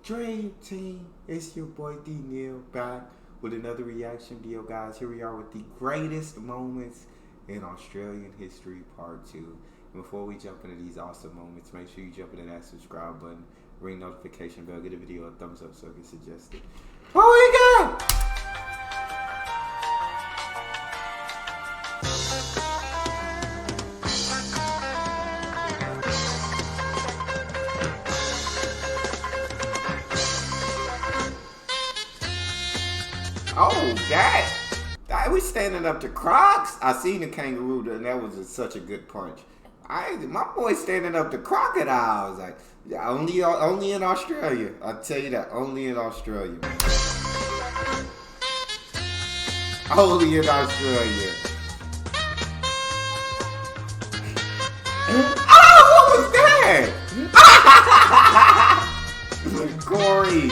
Dream Team, it's your boy Neal back with another reaction video, guys. Here we are with the greatest moments in Australian history, part 2. And before we jump into these awesome moments, make sure you jump into that subscribe button, ring notification bell, get a video a thumbs up so it gets suggested. What we got? Oh, that we standing up to Crocs. I seen the kangaroo, and that was such a good punch. My boy standing up to crocodiles. Like, yeah, only in Australia. I'll tell you that, only in Australia. Only in Australia. Oh, what was that? Gory.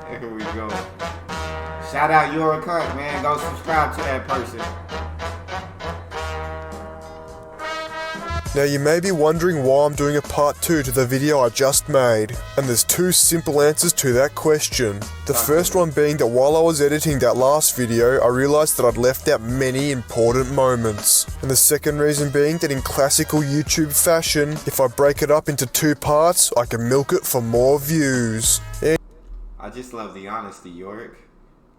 Here we go. Shout out your cunt, man. Go subscribe to that person. Now you may be wondering why I'm doing a part 2 to the video I just made, and there's 2 simple answers to that question. The first one being that while I was editing that last video, I realized that I'd left out many important moments. And the second reason being that in classical YouTube fashion, if I break it up into 2 parts, I can milk it for more views. I just love the honesty, Yorick.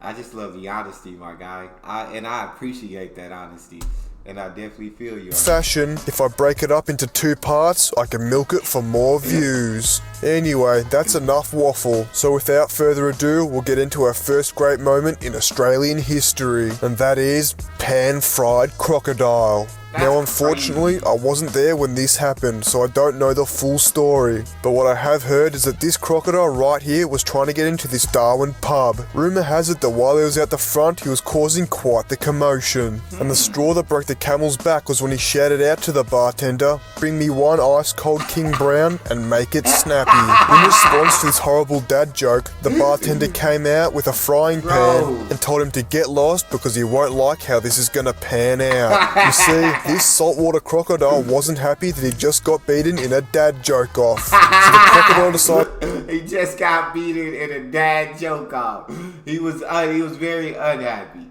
I just love the honesty, my guy. I appreciate that honesty. And I definitely feel you. Fashion, if I break it up into 2 parts, I can milk it for more views. Anyway, that's enough waffle. So without further ado, we'll get into our first great moment in Australian history. And that is pan-fried crocodile. Now unfortunately, I wasn't there when this happened, so I don't know the full story. But what I have heard is that this crocodile right here was trying to get into this Darwin pub. Rumour has it that while he was out the front, he was causing quite the commotion. And the straw that broke the camel's back was when he shouted out to the bartender, "Bring me one ice cold King Brown and make it snappy." In response to this horrible dad joke, the bartender came out with a frying pan and told him to get lost because he won't like how this is gonna pan out. You see, this saltwater crocodile wasn't happy that he just got beaten in a dad joke off. So the crocodile decided he just got beaten in a dad joke off. He was very unhappy.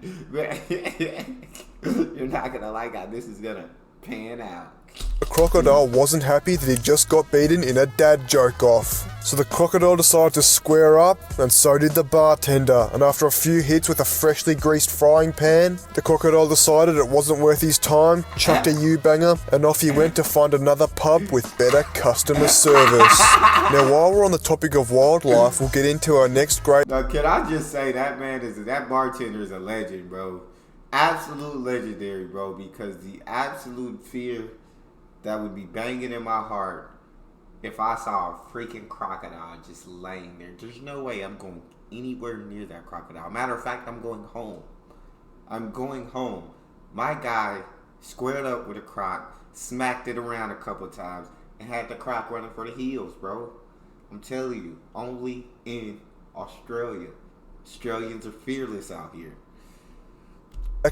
You're not gonna like how this is gonna pan out. The crocodile wasn't happy that he just got beaten in a dad joke off. So the crocodile decided to square up, and so did the bartender. And after a few hits with a freshly greased frying pan, the crocodile decided it wasn't worth his time, chucked a U-banger, and off he went to find another pub with better customer service. Now while we're on the topic of wildlife, we'll get into our next great... Now can I just say that bartender is a legend, bro. Absolute legendary, bro, because the absolute fear that would be banging in my heart if I saw a freaking crocodile just laying there. There's no way I'm going anywhere near that crocodile. Matter of fact, I'm going home. I'm going home. My guy squared up with a croc, smacked it around a couple times, and had the croc running for the hills, bro. I'm telling you, only in Australia. Australians are fearless out here.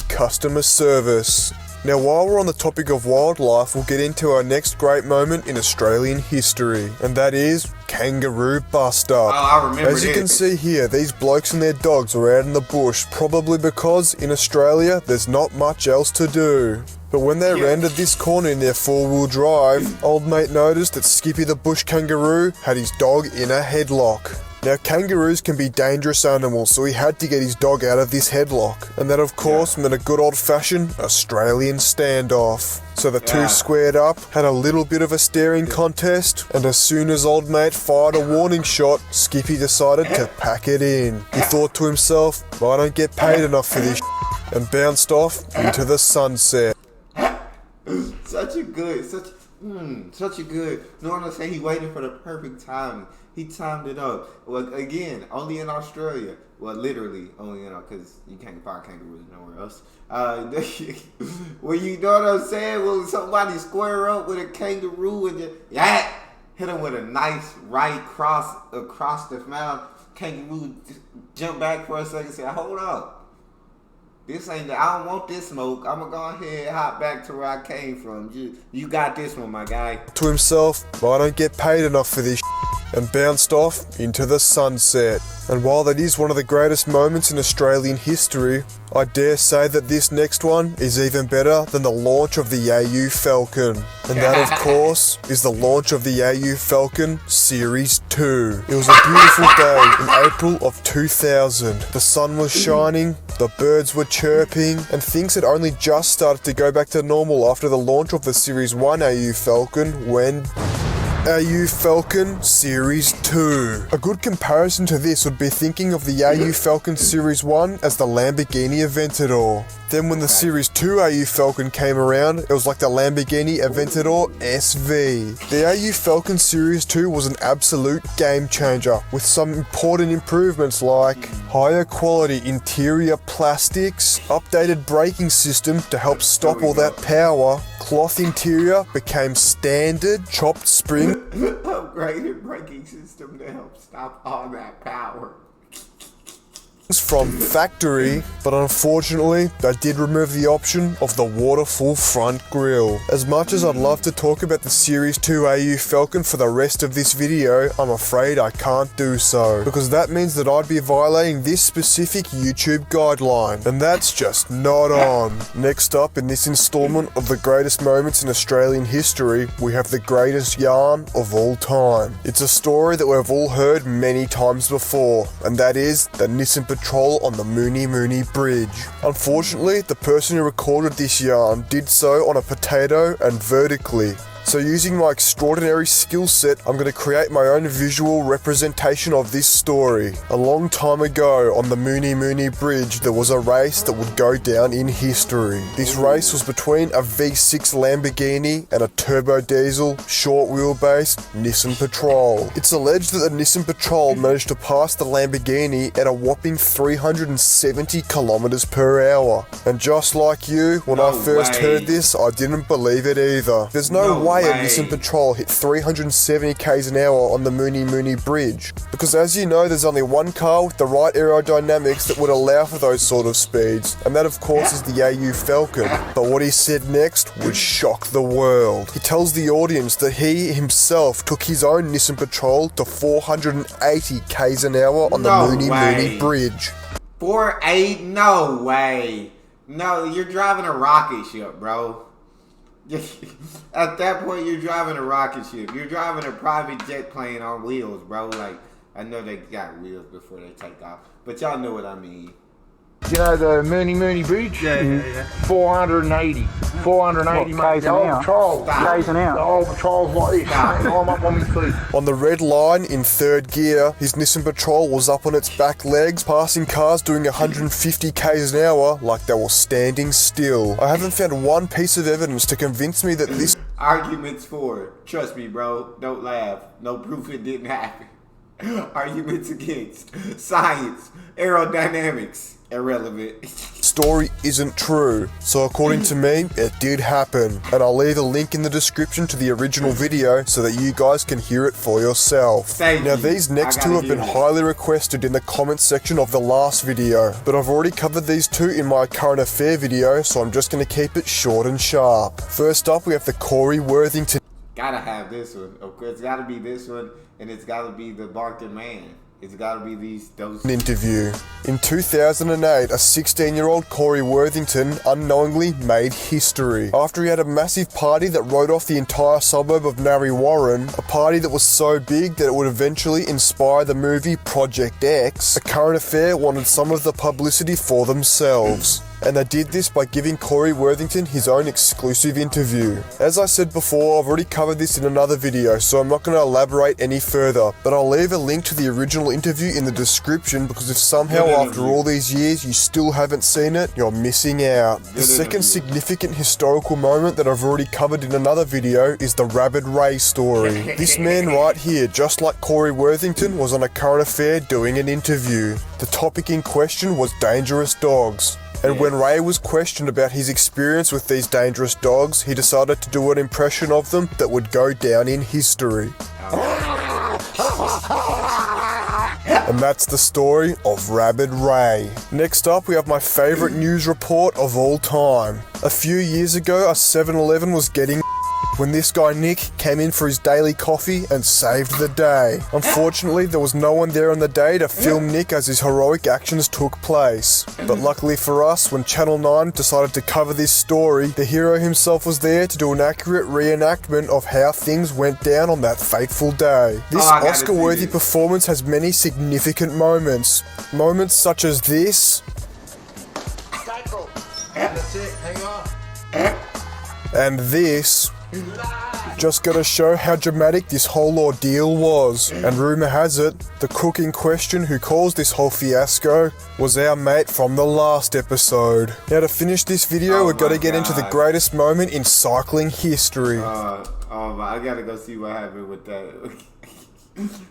Customer service. Now while we're on the topic of wildlife, we'll get into our next great moment in Australian history, and that is kangaroo bust up. Oh, I remember As you can see here, these blokes and their dogs were out in the bush, probably because in Australia there's not much else to do. But when they rounded this corner in their 4-wheel drive, old mate noticed that Skippy the bush kangaroo had his dog in a headlock. Now kangaroos can be dangerous animals, so he had to get his dog out of this headlock. And that of course meant a good old-fashioned Australian standoff. So the two squared up, had a little bit of a staring contest, and as soon as old mate fired a warning shot, Skippy decided to pack it in. He thought to himself, I don't get paid enough for this and bounced off into the sunset. Such a good, no one will say he waited for the perfect timing. He timed it up. Well, again, only in Australia. Well, literally only in because you can't find kangaroos nowhere else. Well, you know what I'm saying? Will somebody square up with a kangaroo and just, hit him with a nice right cross across the mouth. Kangaroo jumped back for a second and said, hold up. This ain't, I don't want this smoke. I'm going to go ahead and hop back to where I came from. You got this one, my guy. To himself, I don't get paid enough for this and bounced off into the sunset. And while that is one of the greatest moments in Australian history, I dare say that this next one is even better than the launch of the AU Falcon. And that, of course, is the launch of the AU Falcon Series 2. It was a beautiful day in April of 2000. The sun was shining, the birds were chirping, and things had only just started to go back to normal after the launch of the Series 1 AU Falcon when AU Falcon Series 2. A good comparison to this would be thinking of the AU Falcon Series 1 as the Lamborghini Aventador. Then when the Series 2 AU Falcon came around, it was like the Lamborghini Aventador SV. The AU Falcon Series 2 was an absolute game changer, with some important improvements like higher quality interior plastics, updated braking system to help stop all that power, cloth interior became standard, chopped spring, upgraded braking system to help stop all that power from factory, but unfortunately they did remove the option of the waterfall front grille. As much as I'd love to talk about the Series 2 AU Falcon for the rest of this video, I'm afraid I can't do so, because that means that I'd be violating this specific YouTube guideline, and that's just not on. Next up in this installment of the greatest moments in Australian history, we have the greatest yarn of all time. It's a story that we've all heard many times before, and that is the Nissan Patrol on the Mooney Mooney Bridge. Unfortunately, the person who recorded this yarn did so on a potato and vertically. So using my extraordinary skill set, I'm going to create my own visual representation of this story. A long time ago on the Mooney Mooney Bridge, there was a race that would go down in history. This race was between a V6 Lamborghini and a turbo diesel, short wheelbase Nissan Patrol. It's alleged that the Nissan Patrol managed to pass the Lamborghini at a whopping 370 kilometers per hour. And just like you, when I first heard this, I didn't believe it either. There's no way a Nissan Patrol hit 370 k's an hour on the Mooney Mooney Bridge, because as you know, there's only one car with the right aerodynamics that would allow for those sort of speeds, and that of course is the AU Falcon. But what he said next would shock the world. He tells the audience that he himself took his own Nissan Patrol to 480 k's an hour on the Mooney Mooney Bridge. 480? No way. No, you're driving a rocket ship, bro. At that point, you're driving a rocket ship. You're driving a private jet plane on wheels, bro. Like, I know they got wheels before they take off, but y'all know what I mean. You know the Mooney Mooney Bridge? Yeah. 480. 480, mate. The old patrols. The old patrols like this. I'm up on my feet. On the red line in third gear, his Nissan Patrol was up on its back legs, passing cars doing 150 k's an hour like they were standing still. I haven't found one piece of evidence to convince me that this arguments for, trust me, bro, don't laugh. No proof it didn't happen. Arguments against, science, aerodynamics. Irrelevant. Story isn't true. So according to me, it did happen. And I'll leave a link in the description to the original video so that you guys can hear it for yourself. Now these next two have been highly requested in the comment section of the last video, but I've already covered these two in my current affair video, so I'm just going to keep it short and sharp. First up, we have the Corey Worthington. Gotta have this one. Of course, it's gotta be this one, and it's gotta be the Barker Man. It's gotta be those interview. In 2008, a 16-year-old Corey Worthington unknowingly made history after he had a massive party that rode off the entire suburb of Narre Warren, a party that was so big that it would eventually inspire the movie Project X. A current affair wanted some of the publicity for themselves, and they did this by giving Corey Worthington his own exclusive interview. As I said before, I've already covered this in another video, so I'm not going to elaborate any further, but I'll leave a link to the original interview in the description, because if somehow after all these years you still haven't seen it, you're missing out. The second significant historical moment that I've already covered in another video is the Rabbit Ray story. This man right here, just like Corey Worthington, was on a current affair doing an interview. The topic in question was dangerous dogs. And when Ray was questioned about his experience with these dangerous dogs, he decided to do an impression of them that would go down in history. And that's the story of Rabid Ray. Next up, we have my favourite news report of all time. A few years ago, a 7-Eleven was getting when this guy Nick came in for his daily coffee and saved the day. Unfortunately, there was no one there on the day to film Nick as his heroic actions took place. But luckily for us, when Channel 9 decided to cover this story, the hero himself was there to do an accurate reenactment of how things went down on that fateful day. This Oscar-worthy performance has many significant moments. Moments such as this. That's it, hang on. And this. Just gotta show how dramatic this whole ordeal was. And rumour has it, the cook in question who caused this whole fiasco was our mate from the last episode. Now to finish this video, we've gotta get into the greatest moment in cycling history. I gotta go see what happened with that.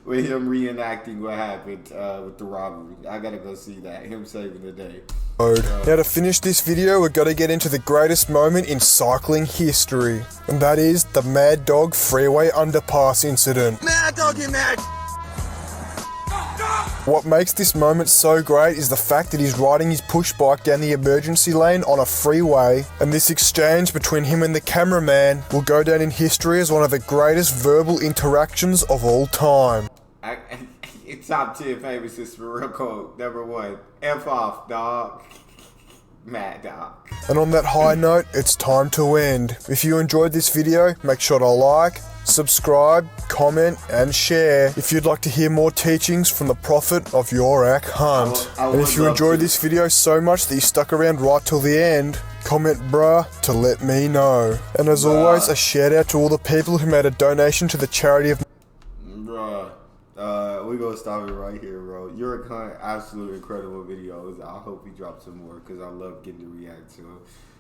With him reenacting what happened with the robbery. I gotta go see that. Him saving the day. Now to finish this video, we've got to get into the greatest moment in cycling history. And that is the Mad Dog Freeway underpass incident. Mad Dog, you mad! What makes this moment so great is the fact that he's riding his push bike down the emergency lane on a freeway, and this exchange between him and the cameraman will go down in history as one of the greatest verbal interactions of all time. Top 10 famous is for real quote. Number 1, F off, dog. Mad dog. And on that high note, it's time to end. If you enjoyed this video, make sure to like, subscribe, comment, and share if you'd like to hear more teachings from the prophet of Yorak Hunt. And if you enjoyed this video so much that you stuck around right till the end, comment bruh to let me know. And as always, a shout out to all the people who made a donation to the charity of bruh. We're gonna stop it right here, bro. You're a absolute incredible videos. I hope he drops some more because I love getting to react to him.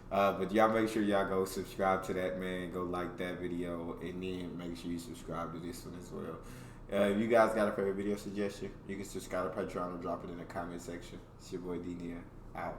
But y'all make sure y'all go subscribe to that, man. Go like that video, and then make sure you subscribe to this one as well. If you guys got a favorite video suggestion, you can subscribe to Patreon or drop it in the comment section. It's your boy D Neal, out.